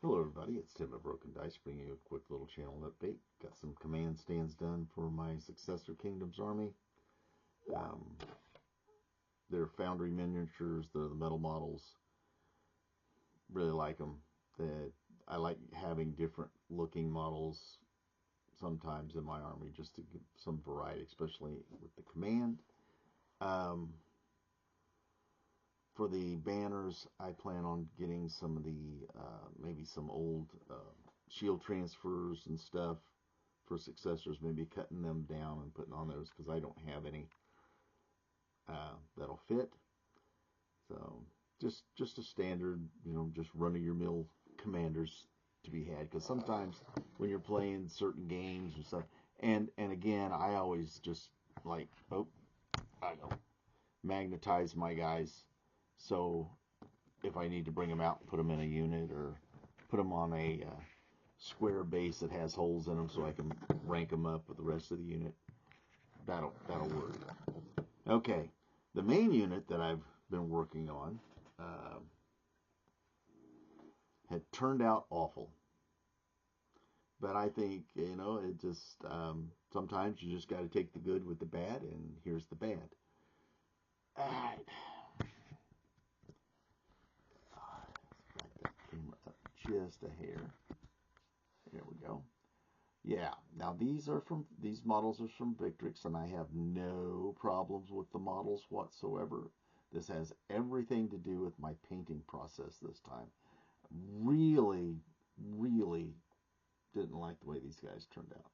Hello everybody, it's Tim of Broken Dice bringing you a quick little channel update. Got some command stands done for my Successor Kingdoms army. Um, they're foundry miniatures, they're the metal models. Really like them. That I like having different looking models sometimes in my army just to give some variety, especially with the command. Um, for the banners, I plan on getting some of the maybe some old shield transfers and stuff for successors, maybe cutting them down and putting on those because I don't have any that'll fit. So just a standard, just run of your mill commanders to be had. Because sometimes when you're playing certain games and stuff, and again, I always just like I know magnetize my guys. So if I need to bring them out, put them in a unit or put them on a square base that has holes in them, so I can rank them up with the rest of the unit. That'll work. Okay, the main unit that I've been working on uh, had turned out awful, but I think it just sometimes you just got to take the good with the bad, and here's the bad. All right, back that camera up just a hair. There we go. Yeah, now these models are from Victrix, and I have no problems with the models whatsoever. This has everything to do with my painting process this time. Really, really didn't like the way these guys turned out.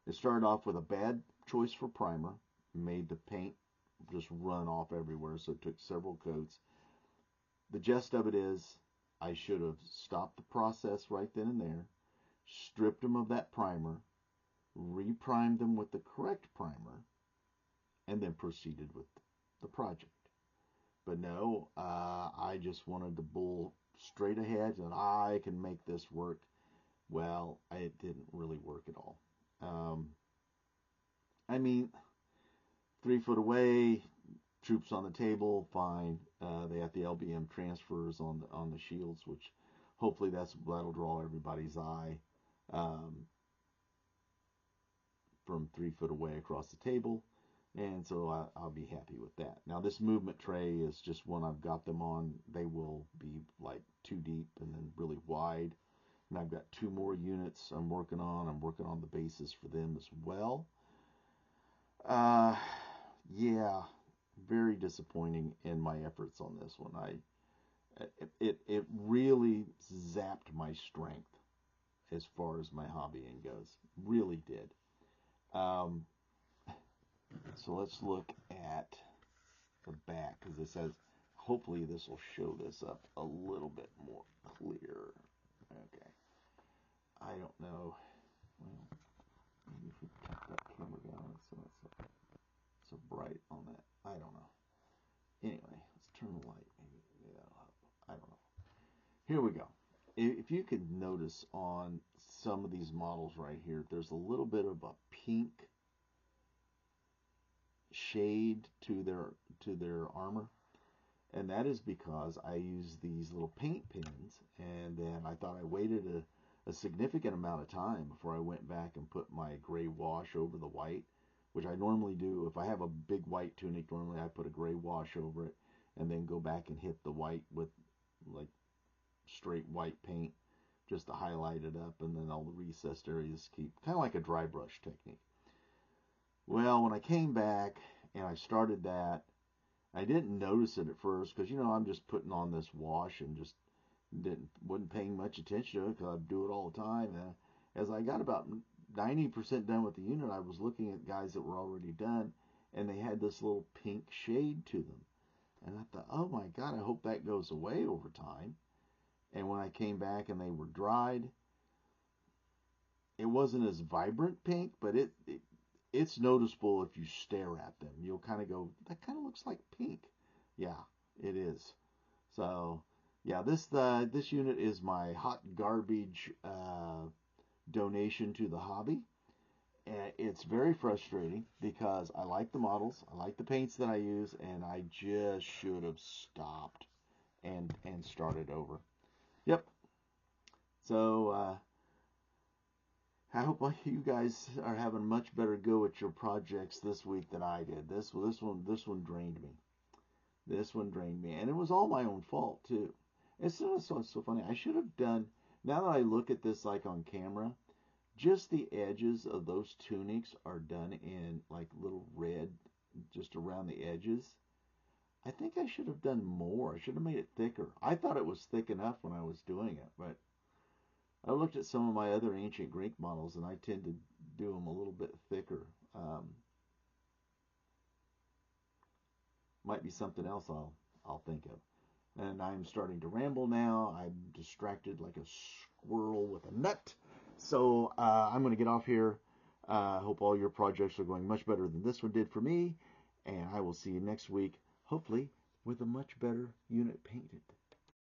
It started off with a bad choice for primer, made the paint just run off everywhere, so it took several coats. The gist of it is I should have stopped the process right then and there, stripped them of that primer, reprimed them with the correct primer, and then proceeded with the project. But no, I just wanted to bull straight ahead and I can make this work. Well, it didn't really work at all. Um, I mean, 3 foot away, troops on the table, fine. They have the LBM transfers on the shields, which hopefully that'll draw everybody's eye from 3 foot away across the table. And so I'll be happy with that. Now this movement tray is just one I've got them on. They will be like 2 deep and then really wide. And I've got 2 more units I'm working on. I'm working on the bases for them as well. Uh, yeah, very disappointing in my efforts on this one. It really zapped my strength as far as my hobbying goes. Really did. Um, so let's look at the back because this has. Hopefully this will show this up a little bit more clear. Okay. I don't know. Well, maybe if we cut that camera down so it's so bright on that. I don't know. Anyway, let's turn the light. Maybe that'll help. I don't know. Here we go. If you could notice on some of these models right here, there's a little bit of a pink shade to their armor, and that is because I use these little paint pens, and then I thought I waited a significant amount of time before I went back and put my gray wash over the white, which I normally do. If I have a big white tunic, normally I put a gray wash over it and then go back and hit the white with like straight white paint just to highlight it up, and then all the recessed areas keep kind of like a dry brush technique. Well, when I came back and I started that, I didn't notice it at first because I'm just putting on this wash and just wasn't paying much attention to it because I do it all the time. And as I got about 90% done with the unit, I was looking at guys that were already done, and they had this little pink shade to them. And I thought, oh my God, I hope that goes away over time. And when I came back and they were dried, it wasn't as vibrant pink, but it's noticeable if you stare at them. You'll kind of go, that kind of looks like pink. Yeah, it is. So yeah, this unit is my hot garbage donation to the hobby. And it's very frustrating because I like the models, I like the paints that I use, and I just should have stopped and started over. Yep, So I hope you guys are having much better go at your projects this week than I did. This one drained me. This one drained me, and it was all my own fault too. It's so funny. I should have done. Now that I look at this like on camera, just the edges of those tunics are done in like little red, just around the edges. I think I should have done more. I should have made it thicker. I thought it was thick enough when I was doing it, but I looked at some of my other ancient Greek models, and I tend to do them a little bit thicker. Might be something else I'll think of. And I'm starting to ramble now. I'm distracted like a squirrel with a nut. So I'm going to get off here. Hope all your projects are going much better than this one did for me. And I will see you next week, hopefully with a much better unit painted.